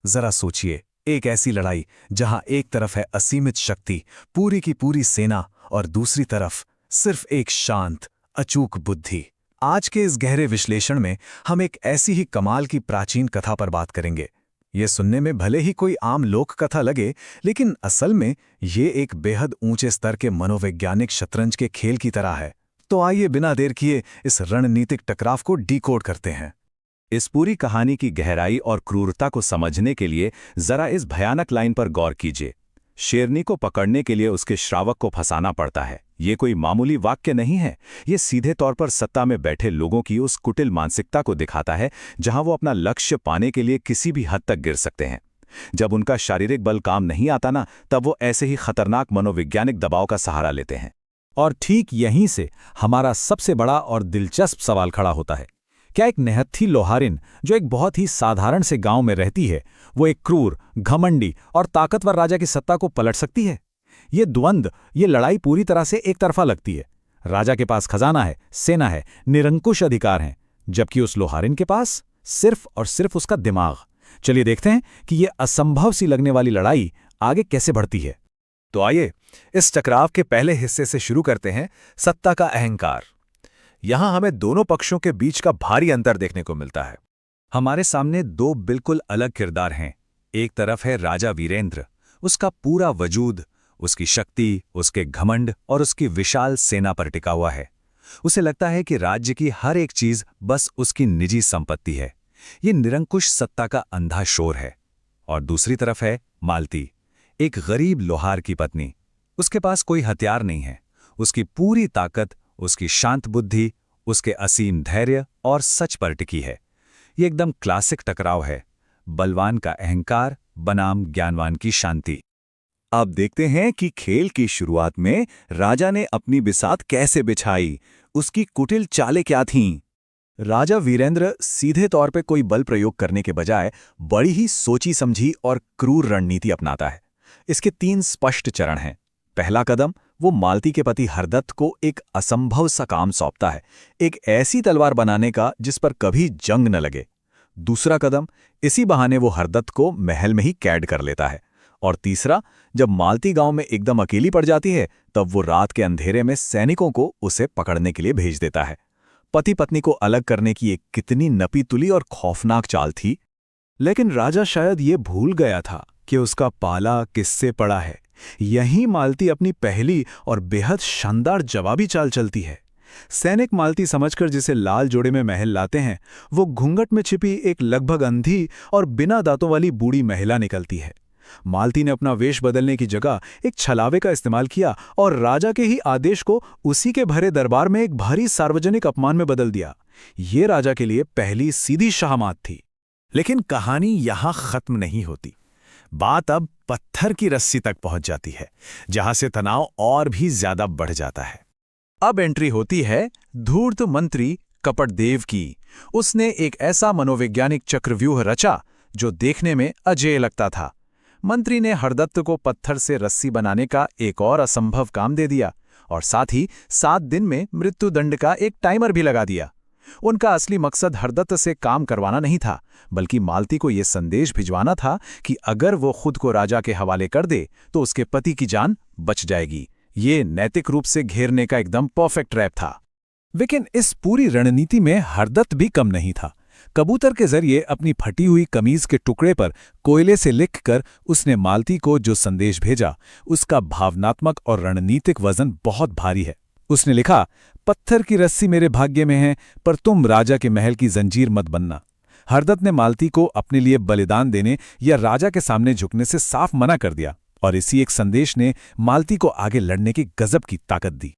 जरा सोचिए, एक ऐसी लड़ाई जहां एक तरफ है असीमित शक्ति, पूरी की पूरी सेना, और दूसरी तरफ सिर्फ एक शांत, अचूक बुद्धि। आज के इस गहरे विश्लेषण में हम एक ऐसी ही कमाल की प्राचीन कथा पर बात करेंगे। ये सुनने में भले ही कोई आम लोक कथा लगे, लेकिन असल में ये एक बेहद ऊंचे स्तर के मनोवैज्ञानिक शतरंज के खेल की तरह है। तो आइए बिना देर किए इस रणनीतिक टकराव को डिकोड करते हैं। इस पूरी कहानी की गहराई और क्रूरता को समझने के लिए जरा इस भयानक लाइन पर गौर कीजिए। शेरनी को पकड़ने के लिए उसके श्रावक को फंसाना पड़ता है। ये कोई मामूली वाक्य नहीं है। ये सीधे तौर पर सत्ता में बैठे लोगों की उस कुटिल मानसिकता को दिखाता है जहां वो अपना लक्ष्य पाने के लिए किसी भी हद तक गिर सकते हैं। जब उनका शारीरिक बल काम नहीं आता ना, तब वो ऐसे ही खतरनाक मनोवैज्ञानिक दबाव का सहारा लेते हैं। और ठीक यहीं से हमारा सबसे बड़ा और दिलचस्प सवाल खड़ा होता है। क्या एक निहत्थी लोहारिन जो एक बहुत ही साधारण से गांव में रहती है, वो एक क्रूर, घमंडी और ताकतवर राजा की सत्ता को पलट सकती है? ये द्वंद्व, ये लड़ाई पूरी तरह से एक तरफा लगती है। राजा के पास खजाना है, सेना है, निरंकुश अधिकार हैं, जबकि उस लोहारिन के पास सिर्फ और सिर्फ उसका दिमाग। चलिए देखते हैं कि ये असंभव सी लगने वाली लड़ाई आगे कैसे बढ़ती है। तो आइए इस टकराव के पहले हिस्से से शुरू करते हैं, सत्ता का अहंकार। यहां हमें दोनों पक्षों के बीच का भारी अंतर देखने को मिलता है। हमारे सामने दो बिल्कुल अलग किरदार हैं। एक तरफ है राजा वीरेंद्र, उसका पूरा वजूद, उसकी शक्ति, उसके घमंड और उसकी विशाल सेना पर टिका हुआ है। उसे लगता है कि राज्य की हर एक चीज बस उसकी निजी संपत्ति है। ये निरंकुश सत्ता का अंधा शोर है। और दूसरी तरफ है मालती, एक गरीब लोहार की पत्नी। उसके पास कोई हथियार नहीं है। उसकी पूरी ताकत, उसकी शांत बुद्धि, उसके असीम धैर्य और सच पर टिकी है। ये एकदम क्लासिक टकराव है, बलवान का अहंकार बनाम ज्ञानवान की शांति। अब देखते हैं कि खेल की शुरुआत में राजा ने अपनी बिसात कैसे बिछाई, उसकी कुटिल चालें क्या थीं। राजा वीरेंद्र सीधे तौर पे कोई बल प्रयोग करने के बजाय बड़ी ही सोची समझी और क्रूर रणनीति अपनाता है। इसके 3 स्पष्ट चरण हैं। पहला कदम, वो मालती के पति हरदत्त को एक असंभव सा काम सौंपता है, एक ऐसी तलवार बनाने का जिस पर कभी जंग न लगे। दूसरा कदम, इसी बहाने वो हरदत्त को महल में ही कैद कर लेता है। और तीसरा, जब मालती गांव में एकदम अकेली पड़ जाती है, तब वो रात के अंधेरे में सैनिकों को उसे पकड़ने के लिए भेज देता है। पति पत्नी को अलग करने की एक कितनी नपी-तुली और खौफनाक चाल थी। लेकिन राजा शायद ये भूल गया था कि उसका पाला किससे पड़ा है। यहीं मालती अपनी पहली और बेहद शानदार जवाबी चाल चलती है। सैनिक मालती समझकर जिसे लाल जोड़े में महल लाते हैं, वो घूंघट में छिपी एक लगभग अंधी और बिना दांतों वाली बूढ़ी महिला निकलती है। मालती ने अपना वेश बदलने की जगह एक छलावे का इस्तेमाल किया और राजा के ही आदेश को उसी के भरे दरबार में एक भारी सार्वजनिक अपमान में बदल दिया। ये राजा के लिए पहली सीधी शाहमात थी। लेकिन कहानी यहां खत्म नहीं होती। बात अब पत्थर की रस्सी तक पहुंच जाती है, जहां से तनाव और भी ज्यादा बढ़ जाता है। अब एंट्री होती है धूर्त मंत्री कपटदेव की। उसने एक ऐसा मनोवैज्ञानिक चक्रव्यूह रचा जो देखने में अजेय लगता था। मंत्री ने हरदत्त को पत्थर से रस्सी बनाने का एक और असंभव काम दे दिया और साथ ही 7 दिन में मृत्युदंड का एक टाइमर भी लगा दिया। उनका असली मकसद हरदत्त से काम करवाना नहीं था, बल्कि मालती को यह संदेश भिजवाना था कि अगर वो खुद को राजा के हवाले कर दे तो उसके पति की जान बच जाएगी। ये नैतिक रूप से घेरने का एकदम परफेक्ट ट्रैप था। लेकिन इस पूरी रणनीति में हरदत्त भी कम नहीं था। कबूतर के जरिए अपनी फटी हुई कमीज के टुकड़े पर कोयले से लिखकर उसने मालती को जो संदेश भेजा, उसका भावनात्मक और रणनीतिक वजन बहुत भारी है। उसने लिखा, पत्थर की रस्सी मेरे भाग्य में है, पर तुम राजा के महल की जंजीर मत बनना। हरदत्त ने मालती को अपने लिए बलिदान देने या राजा के सामने झुकने से साफ मना कर दिया, और इसी एक संदेश ने मालती को आगे लड़ने की गजब की ताकत दी।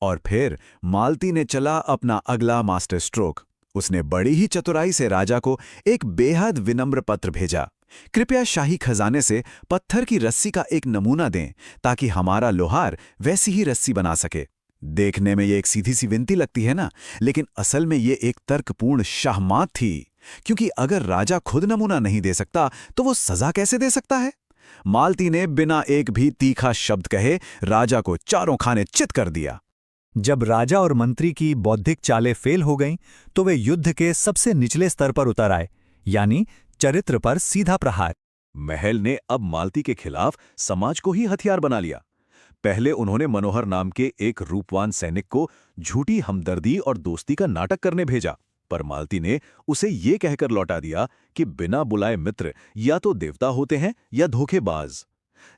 और फिर मालती ने चला अपना अगला मास्टर स्ट्रोक। उसने बड़ी ही चतुराई से राजा को एक बेहद विनम्र पत्र भेजा। कृपया शाही खजाने से पत्थर की रस्सी का एक नमूना दें ताकि हमारा लोहार वैसी ही रस्सी बना सके। देखने में ये एक सीधी सी विनती लगती है ना, लेकिन असल में ये एक तर्कपूर्ण शाहमात थी, क्योंकि अगर राजा खुद नमूना नहीं दे सकता तो वो सजा कैसे दे सकता है। मालती ने बिना एक भी तीखा शब्द कहे राजा को चारों खाने चित कर दिया। जब राजा और मंत्री की बौद्धिक चालें फेल हो गईं, तो वे युद्ध के सबसे निचले स्तर पर उतर आए, यानी चरित्र पर सीधा प्रहार। महल ने अब मालती के खिलाफ समाज को ही हथियार बना लिया। पहले उन्होंने मनोहर नाम के एक रूपवान सैनिक को झूठी हमदर्दी और दोस्ती का नाटक करने भेजा, पर मालती ने उसे ये कहकर लौटा दिया कि बिना बुलाए मित्र या तो देवता होते हैं या धोखेबाज।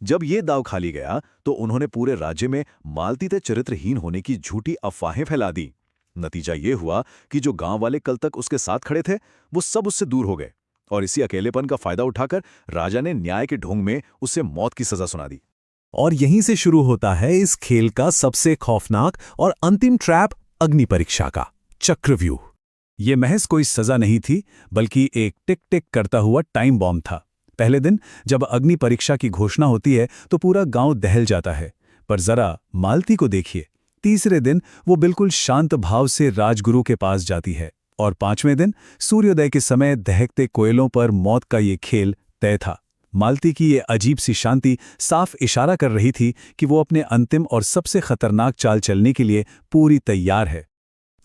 जब ये दाव खाली गया तो उन्होंने पूरे राज्य में मालती से चरित्रहीन होने की झूठी अफवाहें फैला दी। नतीजा ये हुआ कि जो गांव वाले कल तक उसके साथ खड़े थे वो सब उससे दूर हो गए, और इसी अकेलेपन का फायदा उठाकर राजा ने न्याय के ढोंग में उसे मौत की सजा सुना दी। और यहीं से शुरू होता है इस खेल का सबसे खौफनाक और अंतिम ट्रैप, अग्नि परीक्षा का चक्रव्यूह। ये महज कोई सजा नहीं थी, बल्कि एक टिक टिक करता हुआ टाइम बॉम्ब था। पहले दिन जब अग्नि परीक्षा की घोषणा होती है तो पूरा गांव दहल जाता है, पर जरा मालती को देखिए। तीसरे दिन वो बिल्कुल शांत भाव से राजगुरु के पास जाती है, और 5वें दिन सूर्योदय के समय दहकते कोयलों पर मौत का ये खेल तय था। मालती की ये अजीब सी शांति साफ इशारा कर रही थी कि वो अपने अंतिम और सबसे खतरनाक चाल चलने के लिए पूरी तैयार है।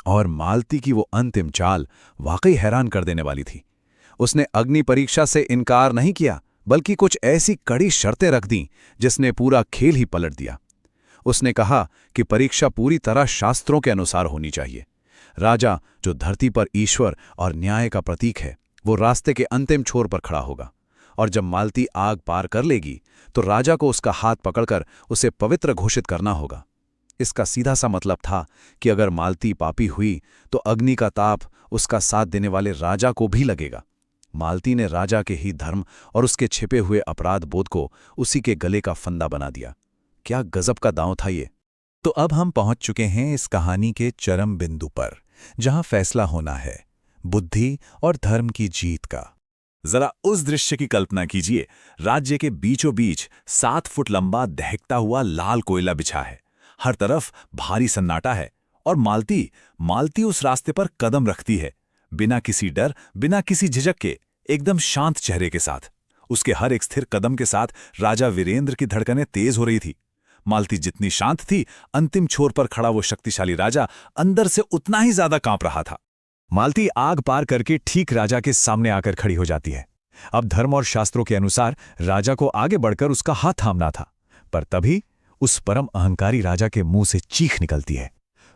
और मालती की वो अंतिम चाल वाकई हैरान कर देने वाली थी। उसने अग्नि परीक्षा से इनकार नहीं किया, बल्कि कुछ ऐसी कड़ी शर्तें रख दीं जिसने पूरा खेल ही पलट दिया। उसने कहा कि परीक्षा पूरी तरह शास्त्रों के अनुसार होनी चाहिए। राजा, जो धरती पर ईश्वर और न्याय का प्रतीक है, वो रास्ते के अंतिम छोर पर खड़ा होगा, और जब मालती आग पार कर लेगी तो राजा को उसका हाथ पकड़कर उसे पवित्र घोषित करना होगा। इसका सीधा सा मतलब था कि अगर मालती पापी हुई तो अग्नि का ताप उसका साथ देने वाले राजा को भी लगेगा। मालती ने राजा के ही धर्म और उसके छिपे हुए अपराध बोध को उसी के गले का फंदा बना दिया। क्या गजब का दांव था ये। तो अब हम पहुंच चुके हैं इस कहानी के चरम बिंदु पर, जहां फैसला होना है बुद्धि और धर्म की जीत का। जरा उस दृश्य की कल्पना कीजिए। राज्य के बीचों बीच 7 फुट लंबा दहकता हुआ लाल कोयला बिछा है। हर तरफ भारी सन्नाटा है, और मालती उस रास्ते पर कदम रखती है, बिना किसी डर, बिना किसी झिझक के, एकदम शांत चेहरे के साथ। उसके हर एक स्थिर कदम के साथ राजा वीरेंद्र की धड़कनें तेज हो रही थी। मालती जितनी शांत थी, अंतिम छोर पर खड़ा वो शक्तिशाली राजा अंदर से उतना ही ज्यादा कांप रहा था। मालती आग पार करके ठीक राजा के सामने आकर खड़ी हो जाती है। अब धर्म और शास्त्रों के अनुसार राजा को आगे बढ़कर उसका हाथ थामना था, पर तभी उस परम अहंकारी राजा के मुंह से चीख निकलती है,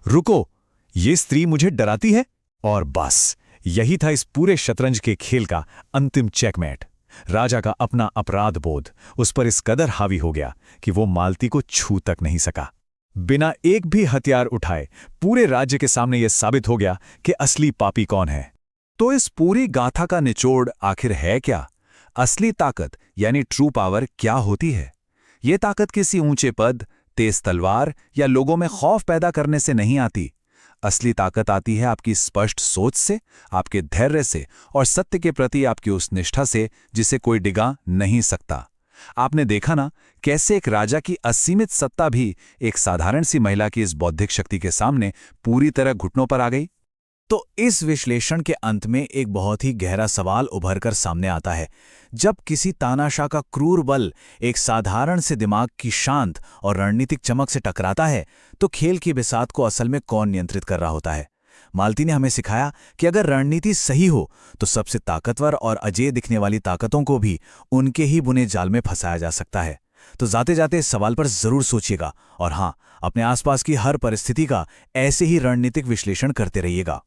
रुको, ये स्त्री मुझे डराती है। और बस यही था इस पूरे शतरंज के खेल का अंतिम चेकमेट। राजा का अपना अपराध बोध उस पर इस कदर हावी हो गया कि वो मालती को छू तक नहीं सका। बिना एक भी हथियार उठाए पूरे राज्य के सामने यह साबित हो गया कि असली पापी कौन है। तो इस पूरी गाथा का निचोड़ आखिर है क्या? असली ताकत यानी ट्रू पावर क्या होती है? ये ताकत किसी ऊंचे पद, तेज तलवार या लोगों में खौफ पैदा करने से नहीं आती। असली ताकत आती है आपकी स्पष्ट सोच से, आपके धैर्य से, और सत्य के प्रति आपकी उस निष्ठा से जिसे कोई डिगा नहीं सकता। आपने देखा ना कैसे एक राजा की असीमित सत्ता भी एक साधारण सी महिला की इस बौद्धिक शक्ति के सामने पूरी तरह घुटनों पर आ गई। तो इस विश्लेषण के अंत में एक बहुत ही गहरा सवाल उभरकर सामने आता है। जब किसी तानाशाह का क्रूर बल एक साधारण से दिमाग की शांत और रणनीतिक चमक से टकराता है, तो खेल की बिसात को असल में कौन नियंत्रित कर रहा होता है? मालती ने हमें सिखाया कि अगर रणनीति सही हो तो सबसे ताकतवर और अजेय दिखने वाली ताकतों को भी उनके ही बुने जाल में फंसाया जा सकता है। तो जाते जाते इस सवाल पर जरूर सोचिएगा, और हाँ, अपने आसपास की हर परिस्थिति का ऐसे ही रणनीतिक विश्लेषण करते रहिएगा।